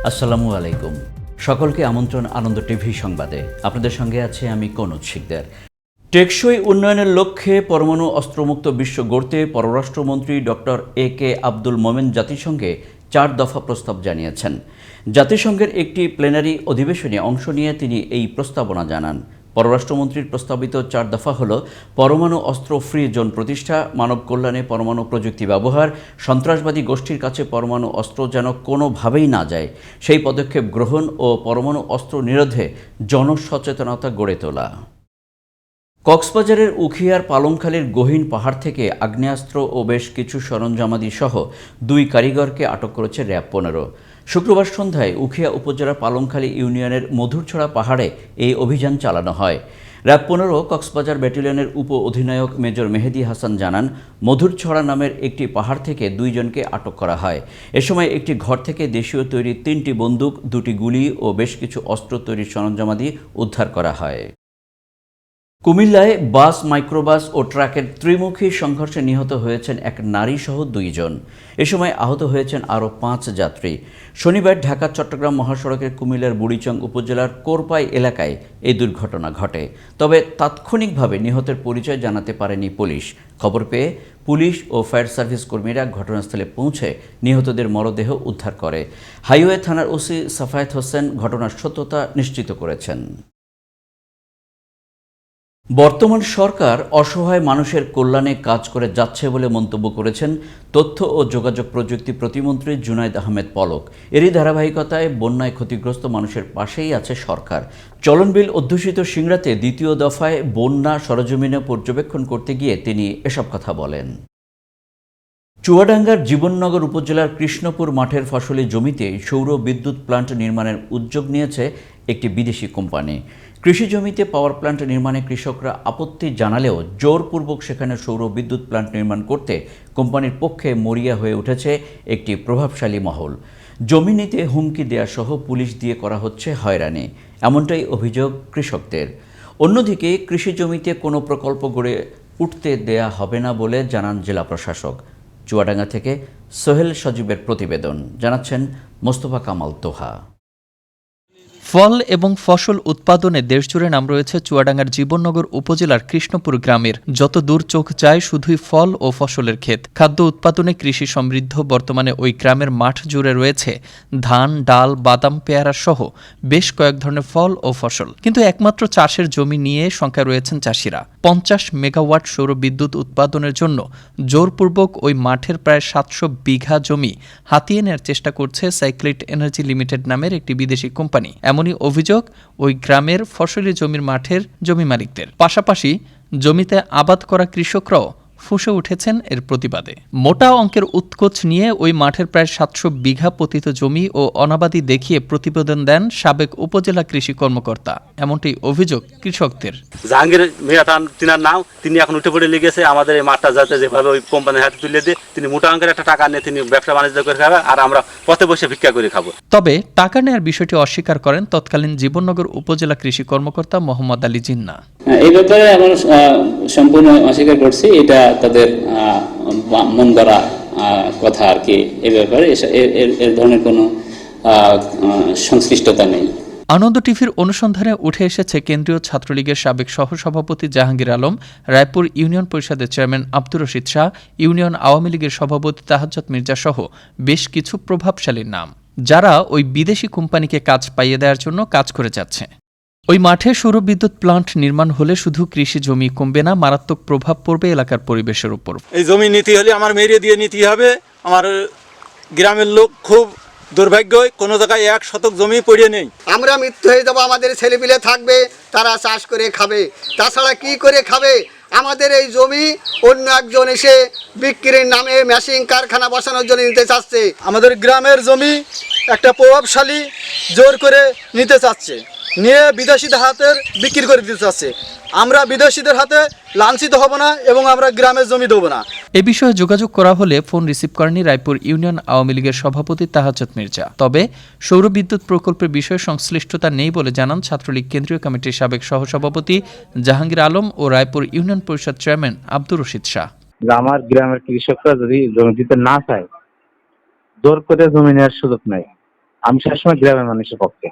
আসসালামু আলাইকুম। সকলকে আমন্ত্রণ আনন্দ টিভি সংবাদে। আপনাদের সঙ্গে আছে আমি কনজ শিকদার। টেকসই উন্নয়নের লক্ষ্যে পরমাণু অস্ত্রমুক্ত বিশ্ব গড়তে পররাষ্ট্রমন্ত্রী ডক্টর এ.কে আব্দুল মোমেন জাতিসংঘে 4 দফা প্রস্তাব জানিয়েছেন। জাতিসংঘের একটি প্লেনারি অধিবেশনে অংশ নিয়ে তিনি এই প্রস্তাবনা জানান। পররাষ্ট্রমন্ত্রীর প্রস্তাবিত 4 দফা হল পরমাণু অস্ত্র ফ্রি জোন প্রতিষ্ঠা, মানব কল্যাণে পরমাণু প্রযুক্তি ব্যবহার, সন্ত্রাসবাদী গোষ্ঠীর কাছে পরমাণু অস্ত্র যেন কোনোভাবেই না যায় সেই পদক্ষেপ গ্রহণ ও পরমাণু অস্ত্র নিরোধে জনসচেতনতা গড়ে তোলা। কক্সবাজারের উখিয়ার পালংখালীর গহীন পাহাড় থেকে আগ্নেয়াস্ত্র ও বেশ কিছু সরঞ্জামাদি সহ 2 কারিগরকে আটক করেছে র্যাব 15। শুক্রবার সন্ধ্যায় উখিয়া উপজেলার পালংখালী ইউনিয়নের মধুরছড়া পাহাড়ে এই অভিযান চালানো হয়। র্যাব 15 কক্সবাজার ব্যাটালিয়নের উপ অধিনায়ক মেজর মেহেদি হাসান জানান, মধুরছড়া নামের একটি পাহাড় থেকে 2 জনকে আটক করা হয়। এ সময় একটি ঘর থেকে দেশীয় তৈরি 3টি বন্দুক, 2টি গুলি ও বেশ কিছু অস্ত্র তৈরির সরঞ্জামাদি উদ্ধার করা হয়। কুমিল্লায় বাস, মাইক্রোবাস ও ট্রাকের ত্রিমুখী সংঘর্ষে নিহত হয়েছেন এক নারী সহ 2 জন। এ সময় আহত হয়েছেন আরও 5 যাত্রী। শনিবার ঢাকা চট্টগ্রাম মহাসড়কের কুমিল্লার বুড়িচং উপজেলার কোরপাই এলাকায় এই দুর্ঘটনা ঘটে। তবে তাৎক্ষণিকভাবে নিহতের পরিচয় জানাতে পারেনি পুলিশ। খবর পেয়ে পুলিশ ও ফায়ার সার্ভিস কর্মীরা ঘটনাস্থলে পৌঁছে নিহতদের মরদেহ উদ্ধার করে। হাইওয়ে থানার ওসি সাফায়েত হোসেন ঘটনার সত্যতা নিশ্চিত করেছেন। বর্তমান সরকার অসহায় মানুষের কল্যাণে কাজ করে যাচ্ছে বলে মন্তব্য করেছেন তথ্য ও যোগাযোগ প্রযুক্তি প্রতিমন্ত্রী জুনায়েদ আহমেদ পলক। এরই ধারাবাহিকতায় বন্যায় ক্ষতিগ্রস্ত মানুষের পাশেই আছে সরকার। চলনবিল অধ্যুষিত সিংড়াতে 2য় দফায় বন্যা সরজমিনে পর্যবেক্ষণ করতে গিয়ে তিনি এসব কথা বলেন। চুয়াডাঙ্গার জীবননগর উপজেলার কৃষ্ণপুর মাঠের ফসলি জমিতে সৌর বিদ্যুৎ প্লান্ট নির্মাণের উদ্যোগ নিয়েছে একটি বিদেশি কোম্পানি। কৃষি জমিতে পাওয়ার প্লান্ট নির্মাণে কৃষকরা আপত্তি জানালেও জোরপূর্বক সেখানে সৌর বিদ্যুৎ প্লান্ট নির্মাণ করতে কোম্পানির পক্ষে মরিয়া হয়ে উঠেছে একটি প্রভাবশালী মহল। জমি নিতে হুমকি দেয়া সহ পুলিশ দিয়ে করা হচ্ছে হয়রানি, এমনটাই অভিযোগ কৃষকদের। অন্যদিকে কৃষি জমিতে কোনো প্রকল্প গড়ে উঠতে দেয়া হবে না বলে জানান জেলা প্রশাসক। চুয়াডাঙ্গা থেকে সোহেল সজীবের প্রতিবেদন, জানাচ্ছেন মোস্তফা কামাল তোহা। ফল এবং ফসল উৎপাদনে দেশজুড়ে নাম রয়েছে চুয়াডাঙ্গার জীবননগর উপজেলার কৃষ্ণপুর গ্রামের। যত দূর চোখ যায় শুধুই ফল ও ফসলের ক্ষেত। খাদ্য উৎপাদনে কৃষি সমৃদ্ধ বর্তমানে ওই গ্রামের মাঠ জুড়ে রয়েছে ধান, ডাল, বাদাম, পেয়ারা সহ বেশ কয়েক ধরনের ফল ও ফসল। কিন্তু একমাত্র চাষের জমি নিয়ে সংখ্যায় রয়েছেন চাষিরা। 50 মেগাওয়াট সৌর বিদ্যুৎ উৎপাদনের জন্য জোরপূর্বক ওই মাঠের প্রায় 700 বিঘা জমি হাতিয়ে নেওয়ার চেষ্টা করছে সাইক্লিট এনার্জি লিমিটেড নামের একটি বিদেশি কোম্পানি। এমনই অভিযোগ ওই গ্রামের ফসলি জমির মাঠের জমি মালিকদের। পাশাপাশি জমিতে আবাদ করা কৃষকরাও ফুঁসে উঠেছেন এর প্রতিবাদে। মোটা অঙ্কের উৎকোচ নিয়ে ওই মাঠের প্রায় 700 বিঘা পতিত জমি ও অনাবাদি দেখিয়ে প্রতিবেদন দেন সাবেক উপজেলা কৃষি কর্মকর্তা। এমনটাই অভিযোগ কৃষকদের। জাহাঙ্গীর মিয়া তিনার নাম, তিনি এখন উঠে পড়ে লেগেছে আমাদের এই মাঠটা যাতে যেভাবে ওই কোম্পানির হাতে তুলে দিয়ে তিনি মোটা অঙ্কের একটা টাকা নিয়ে তিনি ব্যবসা বাণিজ্য করে খাবে, আর আমরা পথে বসে ভিক্ষা করে খাবো। তবে টাকা নেয়ার বিষয়টি অস্বীকার করেন তৎকালীন জীবননগর উপজেলা কৃষি কর্মকর্তা মোহাম্মদ আলী জিন্না। এই ব্যাপারে আমরা সম্পূর্ণ অস্বীকার করছি। এটা তাদের মন গড়া কথা আর কি। এই ব্যাপারে এর ধরনের কোনো সংশ্লিষ্টতা নেই। আনন্দ টিভির অনুসন্ধানে উঠে এসেছে কেন্দ্রীয় ছাত্রলীগের সাবেক সহসভাপতি জাহাঙ্গীর আলম, রায়পুর ইউনিয়ন পরিষদের চেয়ারম্যান আব্দুর রশিদ শাহ, ইউনিয়ন আওয়ামী লীগের সভাপতি তাহাজ্জুদ মির্জা সহ বেশ কিছু প্রভাবশালীর নাম, যারা ওই বিদেশি কোম্পানিকে কাজ পাইয়ে দেওয়ার জন্য কাজ করে যাচ্ছে। ওই মাঠে সৌর বিদ্যুৎ প্লান্ট নির্মাণ হলে শুধু কৃষি জমি কমবে না, মারাত্মক প্রভাব পড়বে এলাকার পরিবেশের উপর। এই জমি নীতি হলে আমার মেরে দিয়ে নীতি হবে। আমার গ্রামের লোক খুব দুর্ভাগ্য, কোনো জায়গায় 1 শতক জমি পড়ে নেই। আমরা মৃত্যু হয়ে যাবো, আমাদের ছেলেপিলে থাকবে, তারা চাষ করে খাবে। তাছাড়া কি করে খাবে? আমাদের এই জমি অন্য একজন এসে বিক্রির নামে মেশিন কারখানা বসানোর জন্য নিতে চাচ্ছে। আমাদের গ্রামের জমি একটা প্রভাবশালী জোর করে নিতে চাচ্ছে, নিয়ে বিদেশিদের হাতে বিক্রি করে দিতে চাচ্ছে। আমরা বিদেশিদের হাতে লাঞ্ছিত হব না এবং আমরা গ্রামের জমি দেবো না। এ বিষয়ে যোগাযোগ করা হলে ফোন রিসিভ করেনি রায়পুর ইউনিয়ন আওয়ামী লীগের সভাপতি তাহাজ্জুদ মির্জা। তবে সৌর বিদ্যুৎ প্রকল্পের বিষয়ে সংশ্লিষ্টতা নেই বলে জানান ছাত্রলীগ কেন্দ্রীয় কমিটির সাবেক সহসভাপতি জাহাঙ্গীর আলম ও রায়পুর ইউনিয়ন পরিষদ চেয়ারম্যান আব্দুর রশিদ শাহ। আমার গ্রামের কৃষকরা যদি জমি দিতে না চায়, জোর করে জমি নেওয়ার সুযোগ নাই। আমি সবসময় গ্রামের মানুষের পক্ষে।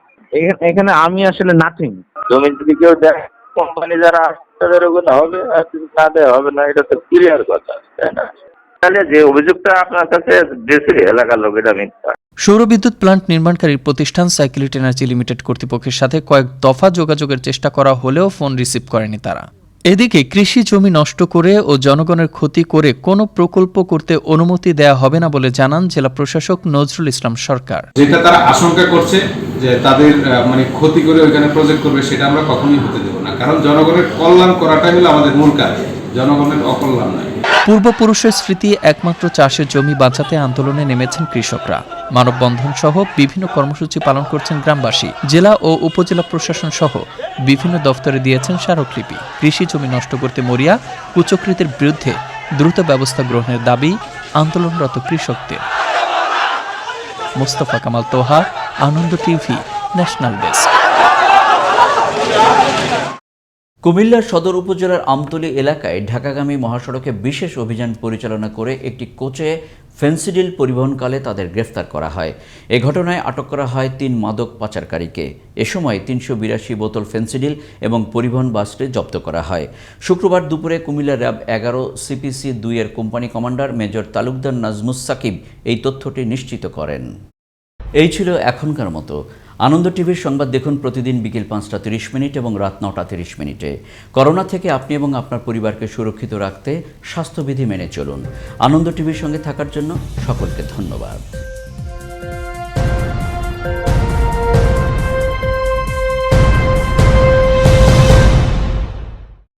এখানে আমি আসলে নাথিং। জমি যদি কেউ দেয়, কোম্পানি যারা তাদের ওখানে হবে, আর যদি না দেওয়া হবে না, এটা তো ক্লিয়ার কথা, তাই না? তাহলে যে অভিযোগটা আপনার কাছে দিয়েছে এলাকার লোক, এটা মিথ্যা। সৌরবিদ্যুৎ প্লান্ট নির্মাণকারী প্রতিষ্ঠান সাইক্লিট এনার্জি লিমিটেড কর্তৃপক্ষের সাথে কয়েক দফা যোগাযোগের চেষ্টা করা হলেও ফোন রিসিভ করেনি তারা। এদিকে কৃষি জমি নষ্ট করে ও জনগণের ক্ষতি করে কোনো প্রকল্প করতে অনুমতি দেয়া হবে না বলে জানান জেলা প্রশাসক নজরুল ইসলাম সরকার। যেটা তারা আশঙ্কা করছে যে তাদের ক্ষতি করে ওইখানে প্রজেক্ট করবে, সেটা আমরা কখনোই হতে দেব না। কারণ জনগণের কল্যাণ করাটাই হলো আমাদের মূল কাজ, জনগণের অকল্যাণ নয়। পূর্বপুরুষের স্মৃতি একমাত্র চাষের জমি বাঁচাতে আন্দোলনে নেমেছেন কৃষকরা। মানববন্ধন সহ বিভিন্ন কর্মসূচি পালন করছেন গ্রামবাসী। জেলা ও উপজেলা প্রশাসন সহ বিভিন্ন দফতরে দিয়েছেন স্মারকলিপি। কৃষি জমি নষ্ট করতে মরিয়া কুচক্রীদের বিরুদ্ধে দ্রুত ব্যবস্থা গ্রহণের দাবি আন্দোলনরত কৃষকদের। মোস্তফা কামাল তোহা, আনন্দ টিভি, ন্যাশনাল ডেস্ক। কুমিল্লার সদর উপজেলার আমতলী এলাকায় ঢাকাগামী মহাসড়কে বিশেষ অভিযান পরিচালনা করে একটি কোচে ফেন্সিডিল পরিবহনকালে তাদের গ্রেফতার করা হয়। এ ঘটনায় আটক করা হয় 3 মাদক পাচারকারীকে। এ সময় 382 বোতল ফেন্সিডিল এবং পরিবহন বাসটি জব্দ করা হয়। শুক্রবার দুপুরে কুমিল্লা র্যাব 11 CPC 2 এর company commander major Talukdar Nazmus Sakib এই তথ্যটি নিশ্চিত করেন। এই ছিল এখনকার মতো। আনন্দ টিভির সংবাদ দেখুন প্রতিদিন বিকেল 5:30 এবং রাত 9:30। করোনা থেকে আপনি এবং আপনার পরিবারকে সুরক্ষিত রাখতে স্বাস্থ্যবিধি মেনে চলুন। আনন্দ টিভির সঙ্গে থাকার জন্য সকলকে ধন্যবাদ।